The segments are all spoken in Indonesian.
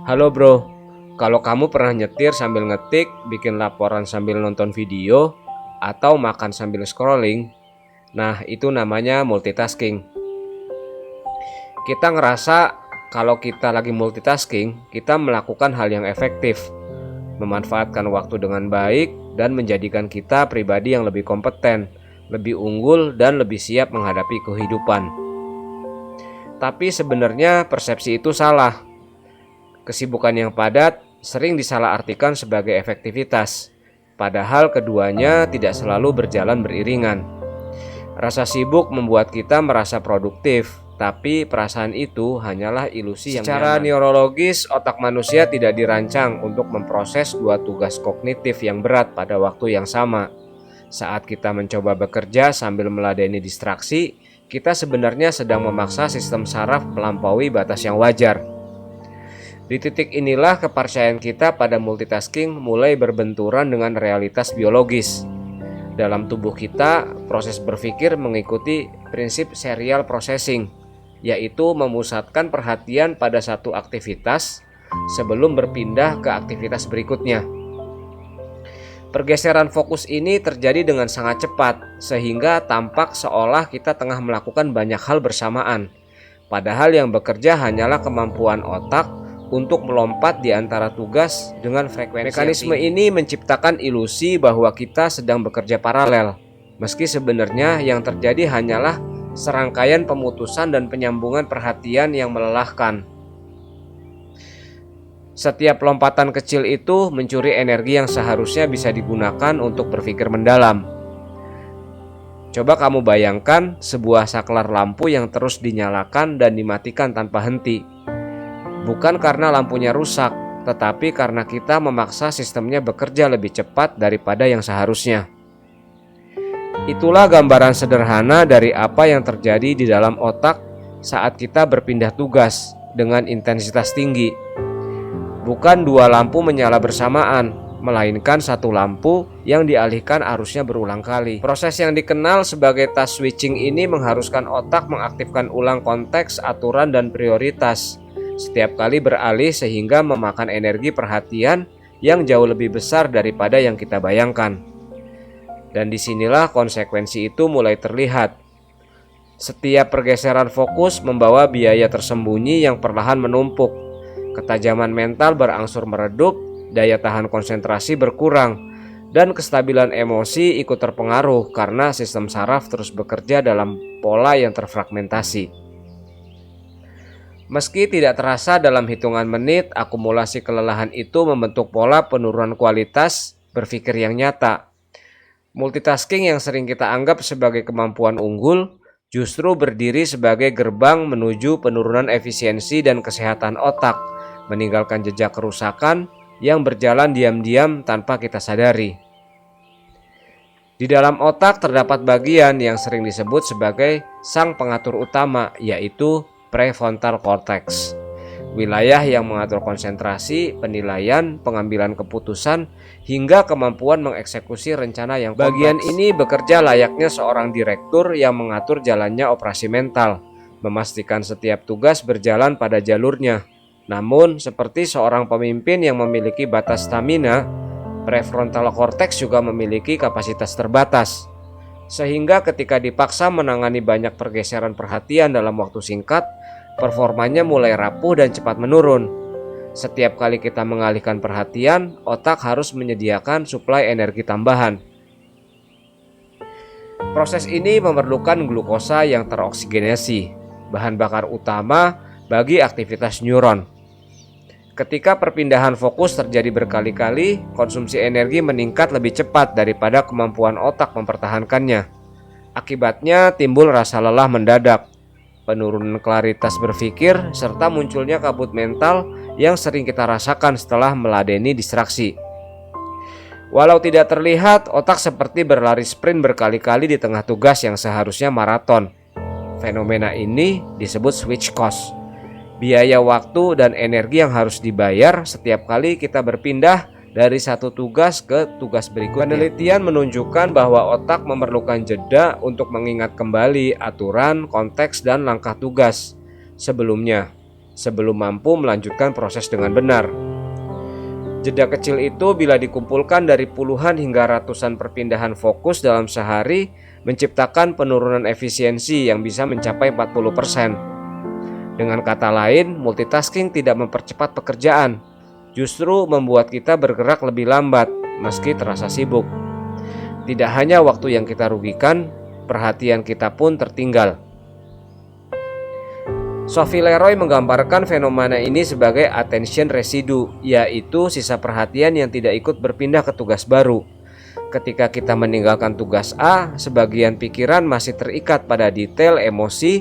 Halo bro, kalau kamu pernah nyetir sambil ngetik, bikin laporan sambil nonton video, atau makan sambil scrolling, nah itu namanya multitasking. Kita ngerasa kalau kita lagi multitasking, kita melakukan hal yang efektif, memanfaatkan waktu dengan baik, dan menjadikan kita pribadi yang lebih kompeten, lebih unggul, dan lebih siap menghadapi kehidupan. Tapi sebenarnya persepsi itu salah. Kesibukan yang padat sering disalahartikan sebagai efektivitas, padahal keduanya tidak selalu berjalan beriringan. Rasa sibuk membuat kita merasa produktif, tapi perasaan itu hanyalah ilusi yang Secara neurologis, otak manusia tidak dirancang untuk memproses dua tugas kognitif yang berat pada waktu yang sama. Saat kita mencoba bekerja sambil meladeni distraksi, kita sebenarnya sedang memaksa sistem saraf melampaui batas yang wajar. Di titik inilah kepercayaan kita pada multitasking mulai berbenturan dengan realitas biologis. Dalam tubuh kita, proses berpikir mengikuti prinsip serial processing, yaitu memusatkan perhatian pada satu aktivitas sebelum berpindah ke aktivitas berikutnya. Pergeseran fokus ini terjadi dengan sangat cepat, sehingga tampak seolah kita tengah melakukan banyak hal bersamaan. Padahal yang bekerja hanyalah kemampuan otak untuk melompat di antara tugas dengan frekuensi. Mekanisme ini menciptakan ilusi bahwa kita sedang bekerja paralel, meski sebenarnya yang terjadi hanyalah serangkaian pemutusan dan penyambungan perhatian yang melelahkan. Setiap lompatan kecil itu mencuri energi yang seharusnya bisa digunakan untuk berpikir mendalam. Coba kamu bayangkan sebuah saklar lampu yang terus dinyalakan dan dimatikan tanpa henti. Bukan karena lampunya rusak, tetapi karena kita memaksa sistemnya bekerja lebih cepat daripada yang seharusnya. Itulah gambaran sederhana dari apa yang terjadi di dalam otak saat kita berpindah tugas dengan intensitas tinggi. Bukan dua lampu menyala bersamaan, melainkan satu lampu yang dialihkan arusnya berulang kali. Proses yang dikenal sebagai task switching ini mengharuskan otak mengaktifkan ulang konteks, aturan, dan prioritas setiap kali beralih, sehingga memakan energi perhatian yang jauh lebih besar daripada yang kita bayangkan. Dan disinilah konsekuensi itu mulai terlihat. Setiap pergeseran fokus membawa biaya tersembunyi yang perlahan menumpuk. Ketajaman mental berangsur meredup, daya tahan konsentrasi berkurang, dan kestabilan emosi ikut terpengaruh karena sistem saraf terus bekerja dalam pola yang terfragmentasi. Meski tidak terasa dalam hitungan menit, akumulasi kelelahan itu membentuk pola penurunan kualitas berpikir yang nyata. Multitasking yang sering kita anggap sebagai kemampuan unggul justru berdiri sebagai gerbang menuju penurunan efisiensi dan kesehatan otak, meninggalkan jejak kerusakan yang berjalan diam-diam tanpa kita sadari. Di dalam otak terdapat bagian yang sering disebut sebagai sang pengatur utama, yaitu prefrontal cortex, wilayah yang mengatur konsentrasi, penilaian, pengambilan keputusan, hingga kemampuan mengeksekusi rencana yang kompleks. Bagian ini bekerja layaknya seorang direktur yang mengatur jalannya operasi mental, memastikan setiap tugas berjalan pada jalurnya. Namun, seperti seorang pemimpin yang memiliki batas stamina, prefrontal cortex juga memiliki kapasitas terbatas. Sehingga ketika dipaksa menangani banyak pergeseran perhatian dalam waktu singkat, performanya mulai rapuh dan cepat menurun. Setiap kali kita mengalihkan perhatian, otak harus menyediakan suplai energi tambahan. Proses ini memerlukan glukosa yang teroksigenasi, bahan bakar utama bagi aktivitas neuron. Ketika perpindahan fokus terjadi berkali-kali, konsumsi energi meningkat lebih cepat daripada kemampuan otak mempertahankannya. Akibatnya timbul rasa lelah mendadak, penurunan klaritas berpikir, serta munculnya kabut mental yang sering kita rasakan setelah meladeni distraksi. Walau tidak terlihat, otak seperti berlari sprint berkali-kali di tengah tugas yang seharusnya maraton. Fenomena ini disebut switch cost. Biaya waktu dan energi yang harus dibayar setiap kali kita berpindah dari satu tugas ke tugas berikutnya. Penelitian menunjukkan bahwa otak memerlukan jeda untuk mengingat kembali aturan, konteks, dan langkah tugas sebelumnya. sebelum mampu melanjutkan proses dengan benar. Jeda kecil itu bila dikumpulkan dari puluhan hingga ratusan perpindahan fokus dalam sehari menciptakan penurunan efisiensi yang bisa mencapai 40%. Dengan kata lain, multitasking tidak mempercepat pekerjaan, justru membuat kita bergerak lebih lambat meski terasa sibuk. Tidak hanya waktu yang kita rugikan, perhatian kita pun tertinggal. Sophie Leroy menggambarkan fenomena ini sebagai attention residue, yaitu sisa perhatian yang tidak ikut berpindah ke tugas baru. Ketika kita meninggalkan tugas A, sebagian pikiran masih terikat pada detail emosi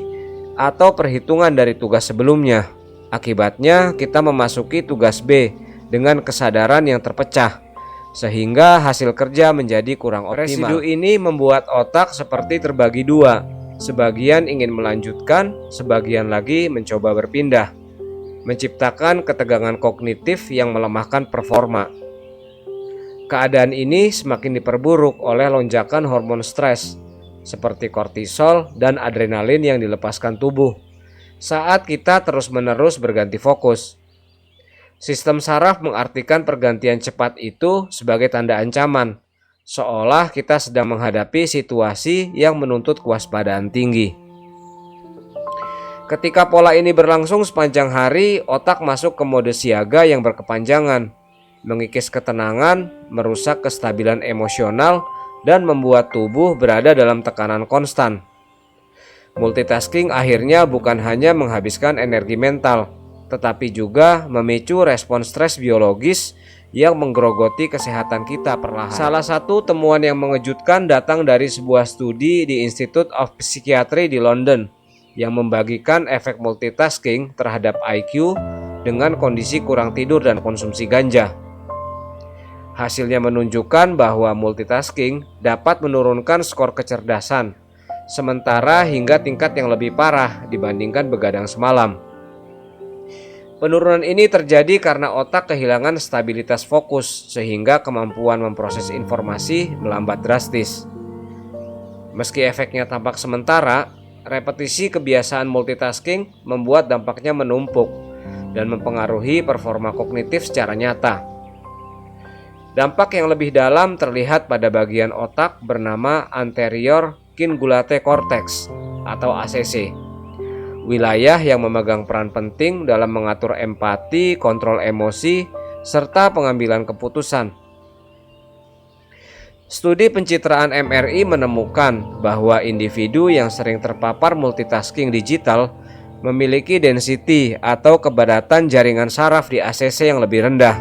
atau perhitungan dari tugas sebelumnya. Akibatnya, kita memasuki tugas B dengan kesadaran yang terpecah, sehingga hasil kerja menjadi kurang optimal. Residu ini membuat otak seperti terbagi dua. Sebagian ingin melanjutkan, sebagian lagi mencoba berpindah, menciptakan ketegangan kognitif yang melemahkan performa. Keadaan ini semakin diperburuk oleh lonjakan hormon stres seperti kortisol dan adrenalin yang dilepaskan tubuh saat kita terus-menerus berganti fokus. Sistem saraf mengartikan pergantian cepat itu sebagai tanda ancaman, seolah kita sedang menghadapi situasi yang menuntut kewaspadaan tinggi. Ketika pola ini berlangsung sepanjang hari, otak masuk ke mode siaga yang berkepanjangan, mengikis ketenangan, merusak kestabilan emosional, dan membuat tubuh berada dalam tekanan konstan. Multitasking akhirnya bukan hanya menghabiskan energi mental, tetapi juga memicu respons stres biologis yang menggerogoti kesehatan kita perlahan. Salah satu temuan yang mengejutkan datang dari sebuah studi di Institute of Psychiatry di London yang membagikan efek multitasking terhadap IQ dengan kondisi kurang tidur dan konsumsi ganja. Hasilnya menunjukkan bahwa multitasking dapat menurunkan skor kecerdasan, sementara hingga tingkat yang lebih parah dibandingkan begadang semalam. Penurunan ini terjadi karena otak kehilangan stabilitas fokus, sehingga kemampuan memproses informasi melambat drastis. Meski efeknya tampak sementara, repetisi kebiasaan multitasking membuat dampaknya menumpuk dan mempengaruhi performa kognitif secara nyata. Dampak yang lebih dalam terlihat pada bagian otak bernama anterior cingulate cortex atau ACC. Wilayah yang memegang peran penting dalam mengatur empati, kontrol emosi, serta pengambilan keputusan. Studi pencitraan MRI menemukan bahwa individu yang sering terpapar multitasking digital memiliki density atau kepadatan jaringan saraf di ACC yang lebih rendah.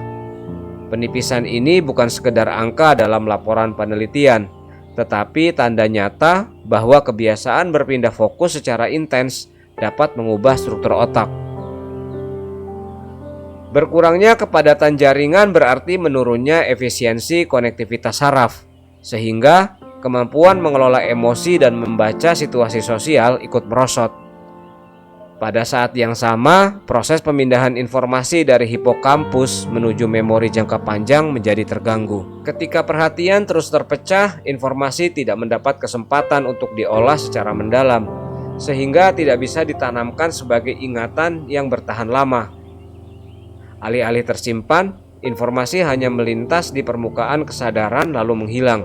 Penipisan ini bukan sekedar angka dalam laporan penelitian, tetapi tanda nyata bahwa kebiasaan berpindah fokus secara intens dapat mengubah struktur otak. Berkurangnya kepadatan jaringan berarti menurunnya efisiensi konektivitas saraf, sehingga kemampuan mengelola emosi dan membaca situasi sosial ikut merosot. Pada saat yang sama, proses pemindahan informasi dari hipokampus menuju memori jangka panjang menjadi terganggu. Ketika perhatian terus terpecah, informasi tidak mendapat kesempatan untuk diolah secara mendalam, sehingga tidak bisa ditanamkan sebagai ingatan yang bertahan lama. Alih-alih tersimpan, informasi hanya melintas di permukaan kesadaran lalu menghilang.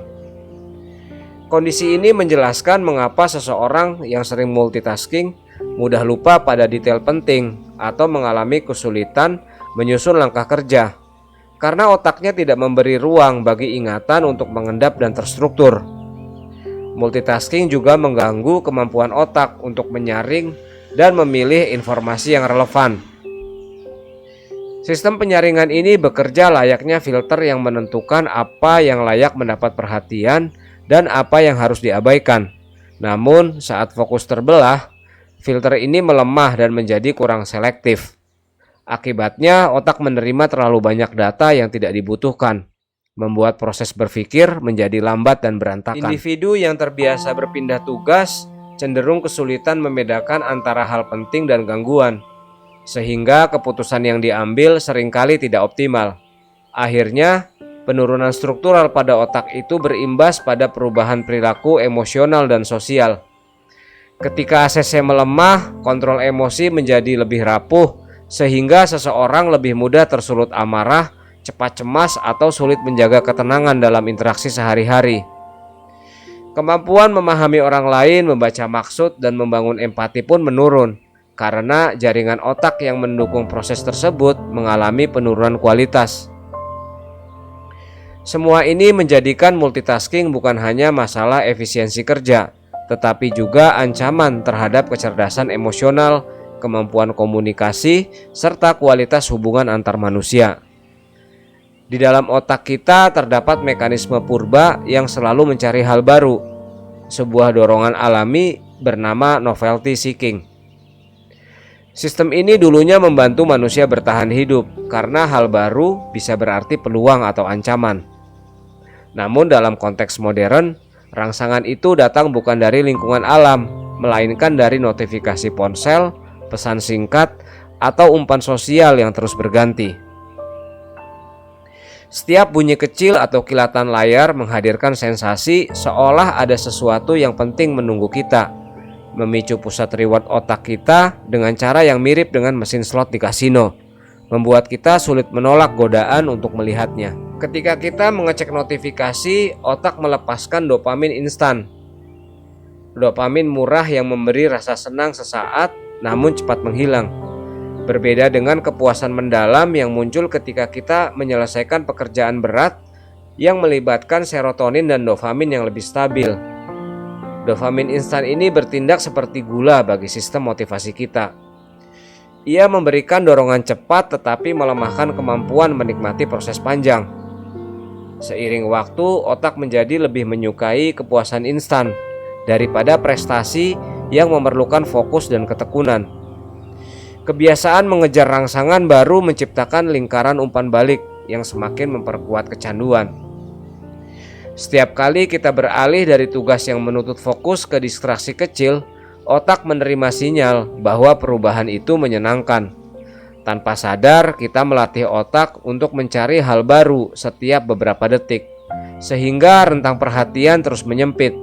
Kondisi ini menjelaskan mengapa seseorang yang sering multitasking mudah lupa pada detail penting atau mengalami kesulitan menyusun langkah kerja, karena otaknya tidak memberi ruang bagi ingatan untuk mengendap dan terstruktur. Multitasking juga mengganggu kemampuan otak untuk menyaring dan memilih informasi yang relevan. Sistem penyaringan ini bekerja layaknya filter yang menentukan apa yang layak mendapat perhatian dan apa yang harus diabaikan. Namun, saat fokus terbelah, filter ini melemah dan menjadi kurang selektif. Akibatnya, otak menerima terlalu banyak data yang tidak dibutuhkan, membuat proses berpikir menjadi lambat dan berantakan. Individu yang terbiasa berpindah tugas cenderung kesulitan membedakan antara hal penting dan gangguan, sehingga keputusan yang diambil seringkali tidak optimal. Akhirnya, penurunan struktural pada otak itu berimbas pada perubahan perilaku emosional dan sosial. Ketika ACC melemah, kontrol emosi menjadi lebih rapuh sehingga seseorang lebih mudah tersulut amarah, cepat cemas, atau sulit menjaga ketenangan dalam interaksi sehari-hari. Kemampuan memahami orang lain, membaca maksud, dan membangun empati pun menurun karena jaringan otak yang mendukung proses tersebut mengalami penurunan kualitas. Semua ini menjadikan multitasking bukan hanya masalah efisiensi kerja, tetapi juga ancaman terhadap kecerdasan emosional, kemampuan komunikasi, serta kualitas hubungan antar manusia. Di dalam otak kita terdapat mekanisme purba yang selalu mencari hal baru, sebuah dorongan alami bernama novelty seeking. Sistem ini dulunya membantu manusia bertahan hidup karena hal baru bisa berarti peluang atau ancaman. Namun dalam konteks modern, rangsangan itu datang bukan dari lingkungan alam, melainkan dari notifikasi ponsel, pesan singkat, atau umpan sosial yang terus berganti. Setiap bunyi kecil atau kilatan layar menghadirkan sensasi seolah ada sesuatu yang penting menunggu kita, memicu pusat reward otak kita dengan cara yang mirip dengan mesin slot di kasino, membuat kita sulit menolak godaan untuk melihatnya. Ketika kita mengecek notifikasi, otak melepaskan dopamin instan. Dopamin murah yang memberi rasa senang sesaat namun cepat menghilang. Berbeda dengan kepuasan mendalam yang muncul ketika kita menyelesaikan pekerjaan berat yang melibatkan serotonin dan dopamin yang lebih stabil. Dopamin instan ini bertindak seperti gula bagi sistem motivasi kita. Ia memberikan dorongan cepat tetapi melemahkan kemampuan menikmati proses panjang. Seiring waktu, otak menjadi lebih menyukai kepuasan instan daripada prestasi yang memerlukan fokus dan ketekunan. Kebiasaan mengejar rangsangan baru menciptakan lingkaran umpan balik yang semakin memperkuat kecanduan. Setiap kali kita beralih dari tugas yang menuntut fokus ke distraksi kecil, otak menerima sinyal bahwa perubahan itu menyenangkan. Tanpa sadar, kita melatih otak untuk mencari hal baru setiap beberapa detik, sehingga rentang perhatian terus menyempit.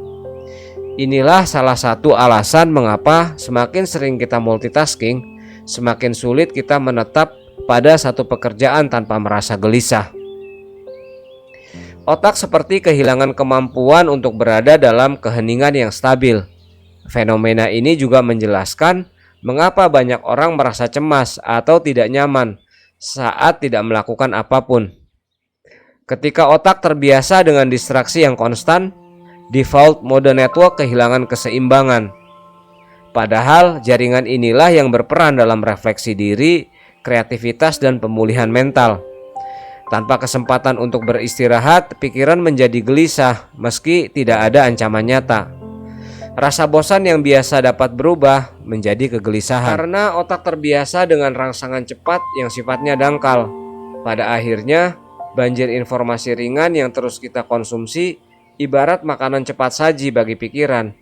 Inilah salah satu alasan mengapa semakin sering kita multitasking, semakin sulit kita menetap pada satu pekerjaan tanpa merasa gelisah. Otak seperti kehilangan kemampuan untuk berada dalam keheningan yang stabil. Fenomena ini juga menjelaskan mengapa banyak orang merasa cemas atau tidak nyaman saat tidak melakukan apapun. Ketika otak terbiasa dengan distraksi yang konstan, default mode network kehilangan keseimbangan. Padahal jaringan inilah yang berperan dalam refleksi diri, kreativitas, dan pemulihan mental. Tanpa kesempatan untuk beristirahat, pikiran menjadi gelisah meski tidak ada ancaman nyata. Rasa bosan yang biasa dapat berubah menjadi kegelisahan karena otak terbiasa dengan rangsangan cepat yang sifatnya dangkal. Pada akhirnya, banjir informasi ringan yang terus kita konsumsi ibarat makanan cepat saji bagi pikiran.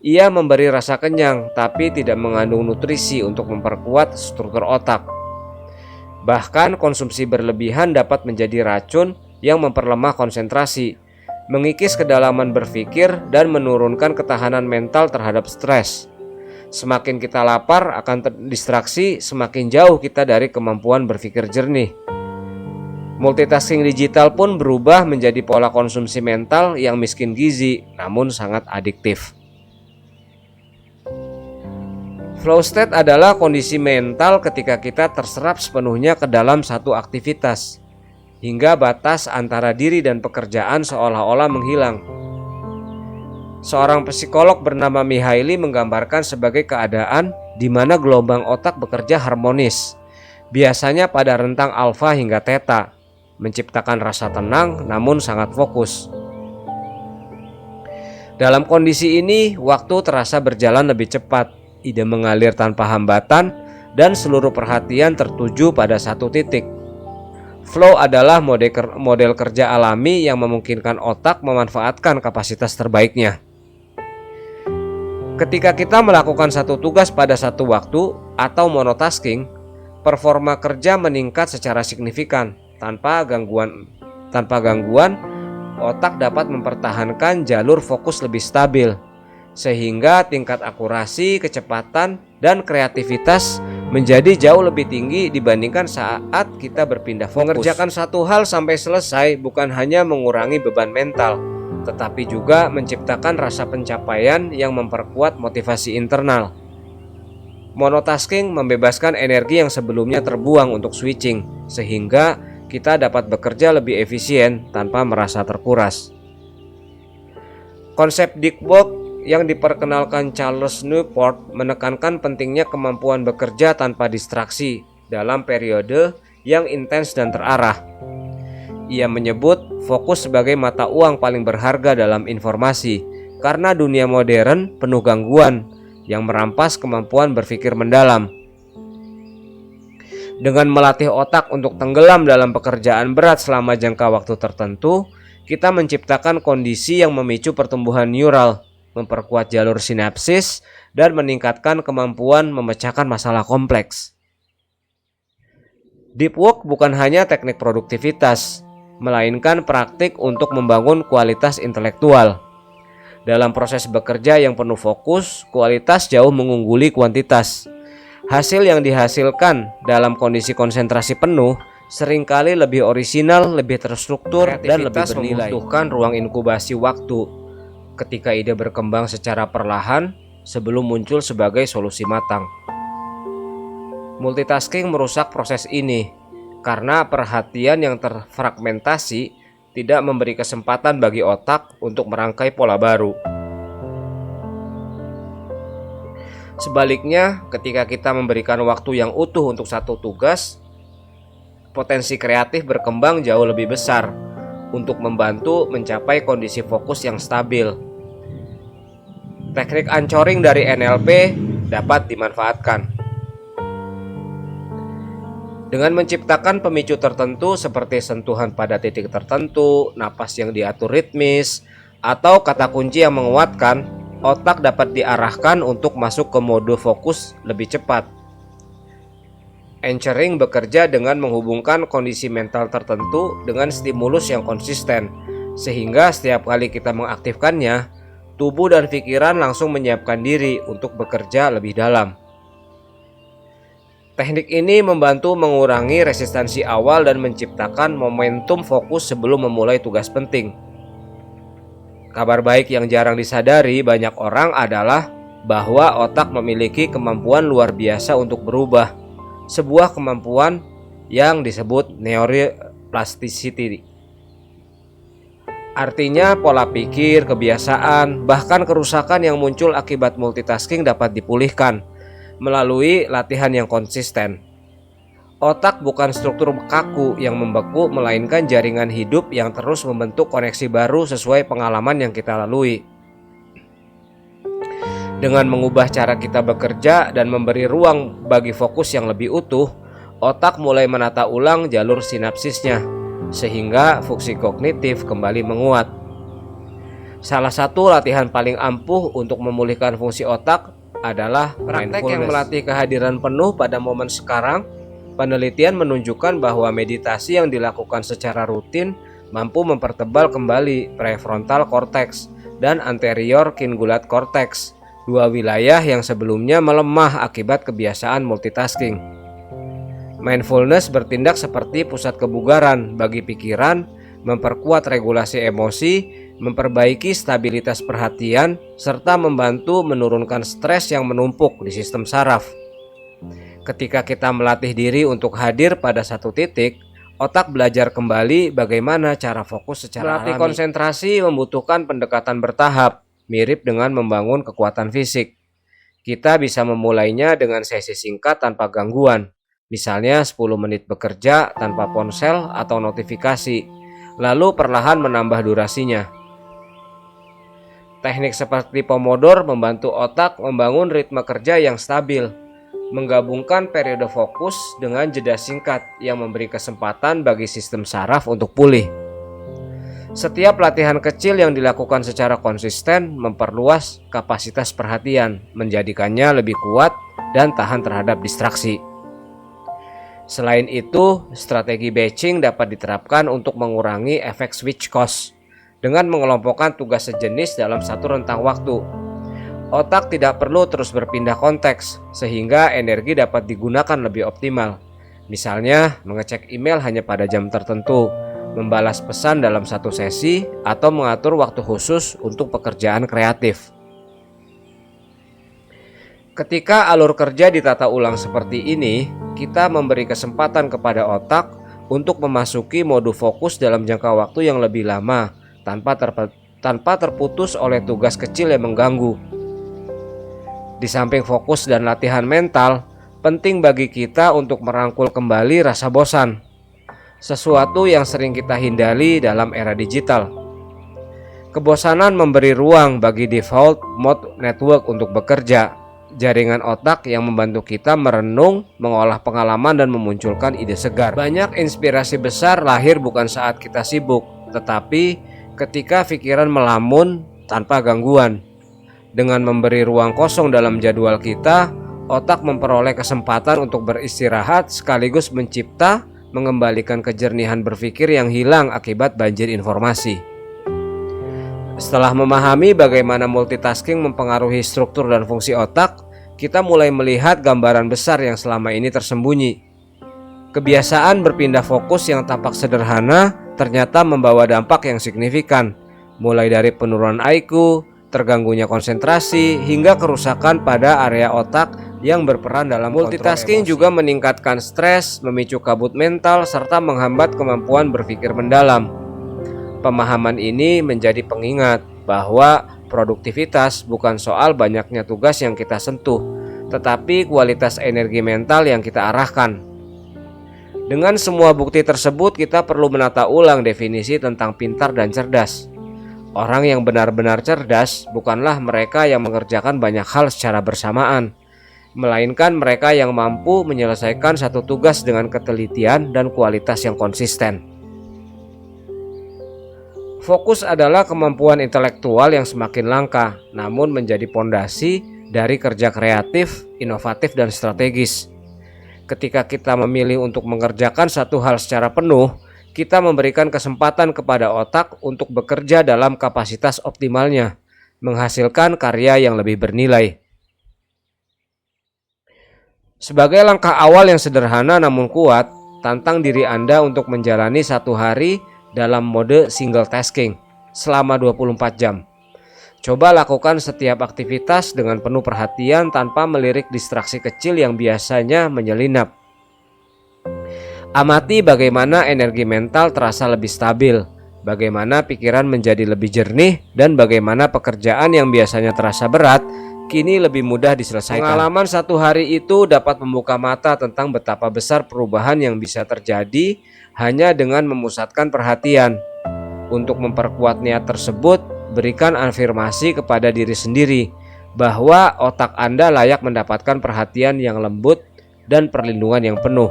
Ia memberi rasa kenyang tapi tidak mengandung nutrisi untuk memperkuat struktur otak. Bahkan konsumsi berlebihan dapat menjadi racun yang memperlemah konsentrasi, mengikis kedalaman berpikir, dan menurunkan ketahanan mental terhadap stres. Semakin kita lapar akan distraksi, semakin jauh kita dari kemampuan berpikir jernih. Multitasking digital pun berubah menjadi pola konsumsi mental yang miskin gizi, namun sangat adiktif. Flow state adalah kondisi mental ketika kita terserap sepenuhnya ke dalam satu aktivitas, hingga batas antara diri dan pekerjaan seolah-olah menghilang. Seorang psikolog bernama Mihaly menggambarkan sebagai keadaan di mana gelombang otak bekerja harmonis, biasanya pada rentang alfa hingga theta, menciptakan rasa tenang namun sangat fokus. Dalam kondisi ini, waktu terasa berjalan lebih cepat. Ide mengalir tanpa hambatan dan seluruh perhatian tertuju pada satu titik. Flow adalah model kerja alami yang memungkinkan otak memanfaatkan kapasitas terbaiknya. Ketika kita melakukan satu tugas pada satu waktu atau monotasking, performa kerja meningkat secara signifikan. Tanpa gangguan, otak dapat mempertahankan jalur fokus lebih stabil, sehingga tingkat akurasi, kecepatan, dan kreativitas menjadi jauh lebih tinggi dibandingkan saat kita berpindah fokus. Mengerjakan satu hal sampai selesai bukan hanya mengurangi beban mental, tetapi juga menciptakan rasa pencapaian yang memperkuat motivasi internal. Monotasking membebaskan energi yang sebelumnya terbuang untuk switching, sehingga kita dapat bekerja lebih efisien tanpa merasa terkuras. Konsep deep work yang diperkenalkan Charles Newport menekankan pentingnya kemampuan bekerja tanpa distraksi dalam periode yang intens dan terarah. Ia menyebut fokus sebagai mata uang paling berharga dalam informasi karena dunia modern penuh gangguan yang merampas kemampuan berpikir mendalam. Dengan melatih otak untuk tenggelam dalam pekerjaan berat selama jangka waktu tertentu, kita menciptakan kondisi yang memicu pertumbuhan neural, memperkuat jalur sinapsis, dan meningkatkan kemampuan memecahkan masalah kompleks. Deep work bukan hanya teknik produktivitas, melainkan praktik untuk membangun kualitas intelektual. Dalam proses bekerja yang penuh fokus, kualitas jauh mengungguli kuantitas. Hasil yang dihasilkan dalam kondisi konsentrasi penuh seringkali lebih orisinal, lebih terstruktur, dan lebih bernilai. Membutuhkan ruang inkubasi waktu ketika ide berkembang secara perlahan sebelum muncul sebagai solusi matang. Multitasking merusak proses ini karena perhatian yang terfragmentasi tidak memberi kesempatan bagi otak untuk merangkai pola baru. Sebaliknya, ketika kita memberikan waktu yang utuh untuk satu tugas, potensi kreatif berkembang jauh lebih besar untuk membantu mencapai kondisi fokus yang stabil. Teknik anchoring dari NLP dapat dimanfaatkan dengan menciptakan pemicu tertentu seperti sentuhan pada titik tertentu, napas yang diatur ritmis, atau kata kunci yang menguatkan. Otak dapat diarahkan untuk masuk ke mode fokus lebih cepat. Anchoring bekerja dengan menghubungkan kondisi mental tertentu dengan stimulus yang konsisten, sehingga setiap kali kita mengaktifkannya, tubuh dan pikiran langsung menyiapkan diri untuk bekerja lebih dalam. Teknik ini membantu mengurangi resistensi awal dan menciptakan momentum fokus sebelum memulai tugas penting. Kabar baik yang jarang disadari banyak orang adalah bahwa otak memiliki kemampuan luar biasa untuk berubah, sebuah kemampuan yang disebut neuroplasticity. Artinya pola pikir, kebiasaan, bahkan kerusakan yang muncul akibat multitasking dapat dipulihkan melalui latihan yang konsisten. Otak bukan struktur kaku yang membeku, melainkan jaringan hidup yang terus membentuk koneksi baru sesuai pengalaman yang kita lalui. Dengan mengubah cara kita bekerja dan memberi ruang bagi fokus yang lebih utuh, otak mulai menata ulang jalur sinapsisnya, sehingga fungsi kognitif kembali menguat. Salah satu latihan paling ampuh untuk memulihkan fungsi otak adalah praktek yang melatih kehadiran penuh pada momen sekarang. Penelitian menunjukkan bahwa meditasi yang dilakukan secara rutin mampu mempertebal kembali prefrontal cortex dan anterior cingulate cortex, dua wilayah yang sebelumnya melemah akibat kebiasaan multitasking. Mindfulness bertindak seperti pusat kebugaran bagi pikiran, memperkuat regulasi emosi, memperbaiki stabilitas perhatian, serta membantu menurunkan stres yang menumpuk di sistem saraf. Ketika kita melatih diri untuk hadir pada satu titik, otak belajar kembali bagaimana cara fokus secara alami. Melatih konsentrasi membutuhkan pendekatan bertahap, mirip dengan membangun kekuatan fisik. Kita bisa memulainya dengan sesi singkat tanpa gangguan, misalnya 10 menit bekerja tanpa ponsel atau notifikasi, lalu perlahan menambah durasinya. Teknik seperti Pomodoro membantu otak membangun ritme kerja yang stabil, menggabungkan periode fokus dengan jeda singkat yang memberi kesempatan bagi sistem saraf untuk pulih. Setiap latihan kecil yang dilakukan secara konsisten memperluas kapasitas perhatian, menjadikannya lebih kuat dan tahan terhadap distraksi. Selain itu, strategi batching dapat diterapkan untuk mengurangi efek switch cost dengan mengelompokkan tugas sejenis dalam satu rentang waktu. Otak tidak perlu terus berpindah konteks, sehingga energi dapat digunakan lebih optimal. Misalnya, mengecek email hanya pada jam tertentu, membalas pesan dalam satu sesi, atau mengatur waktu khusus untuk pekerjaan kreatif. Ketika alur kerja ditata ulang seperti ini, kita memberi kesempatan kepada otak untuk memasuki mode fokus dalam jangka waktu yang lebih lama, tanpa terputus oleh tugas kecil yang mengganggu. Di samping fokus dan latihan mental, penting bagi kita untuk merangkul kembali rasa bosan, sesuatu yang sering kita hindari dalam era digital. Kebosanan memberi ruang bagi default mode network untuk bekerja, jaringan otak yang membantu kita merenung, mengolah pengalaman, dan memunculkan ide segar. Banyak inspirasi besar lahir bukan saat kita sibuk, tetapi ketika pikiran melamun tanpa gangguan. Dengan memberi ruang kosong dalam jadwal kita, otak memperoleh kesempatan untuk beristirahat sekaligus mencipta, mengembalikan kejernihan berpikir yang hilang akibat banjir informasi. Setelah memahami bagaimana multitasking mempengaruhi struktur dan fungsi otak, kita mulai melihat gambaran besar yang selama ini tersembunyi. Kebiasaan berpindah fokus yang tampak sederhana ternyata membawa dampak yang signifikan, mulai dari penurunan IQ, terganggunya konsentrasi, hingga kerusakan pada area otak yang berperan dalam multitasking. Juga meningkatkan stres, memicu kabut mental, serta menghambat kemampuan berpikir mendalam. Pemahaman ini menjadi pengingat bahwa produktivitas bukan soal banyaknya tugas yang kita sentuh, tetapi kualitas energi mental yang kita arahkan. Dengan semua bukti tersebut, kita perlu menata ulang definisi tentang pintar dan cerdas. Orang yang benar-benar cerdas bukanlah mereka yang mengerjakan banyak hal secara bersamaan, melainkan mereka yang mampu menyelesaikan satu tugas dengan ketelitian dan kualitas yang konsisten. Fokus adalah kemampuan intelektual yang semakin langka, namun menjadi pondasi dari kerja kreatif, inovatif, dan strategis. Ketika kita memilih untuk mengerjakan satu hal secara penuh, kita memberikan kesempatan kepada otak untuk bekerja dalam kapasitas optimalnya, menghasilkan karya yang lebih bernilai. Sebagai langkah awal yang sederhana namun kuat, tantang diri Anda untuk menjalani satu hari dalam mode single tasking selama 24 jam. Coba lakukan setiap aktivitas dengan penuh perhatian tanpa melirik distraksi kecil yang biasanya menyelinap. Amati bagaimana energi mental terasa lebih stabil, bagaimana pikiran menjadi lebih jernih, dan bagaimana pekerjaan yang biasanya terasa berat kini lebih mudah diselesaikan. Pengalaman satu hari itu dapat membuka mata tentang betapa besar perubahan yang bisa terjadi hanya dengan memusatkan perhatian. Untuk memperkuat niat tersebut, berikan afirmasi kepada diri sendiri bahwa otak Anda layak mendapatkan perhatian yang lembut dan perlindungan yang penuh.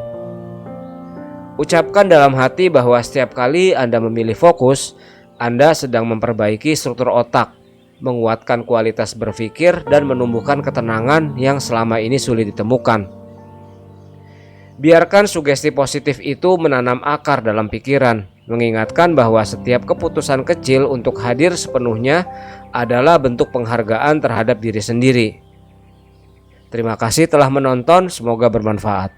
Ucapkan dalam hati bahwa setiap kali Anda memilih fokus, Anda sedang memperbaiki struktur otak, menguatkan kualitas berpikir, dan menumbuhkan ketenangan yang selama ini sulit ditemukan. Biarkan sugesti positif itu menanam akar dalam pikiran, mengingatkan bahwa setiap keputusan kecil untuk hadir sepenuhnya adalah bentuk penghargaan terhadap diri sendiri. Terima kasih telah menonton, semoga bermanfaat.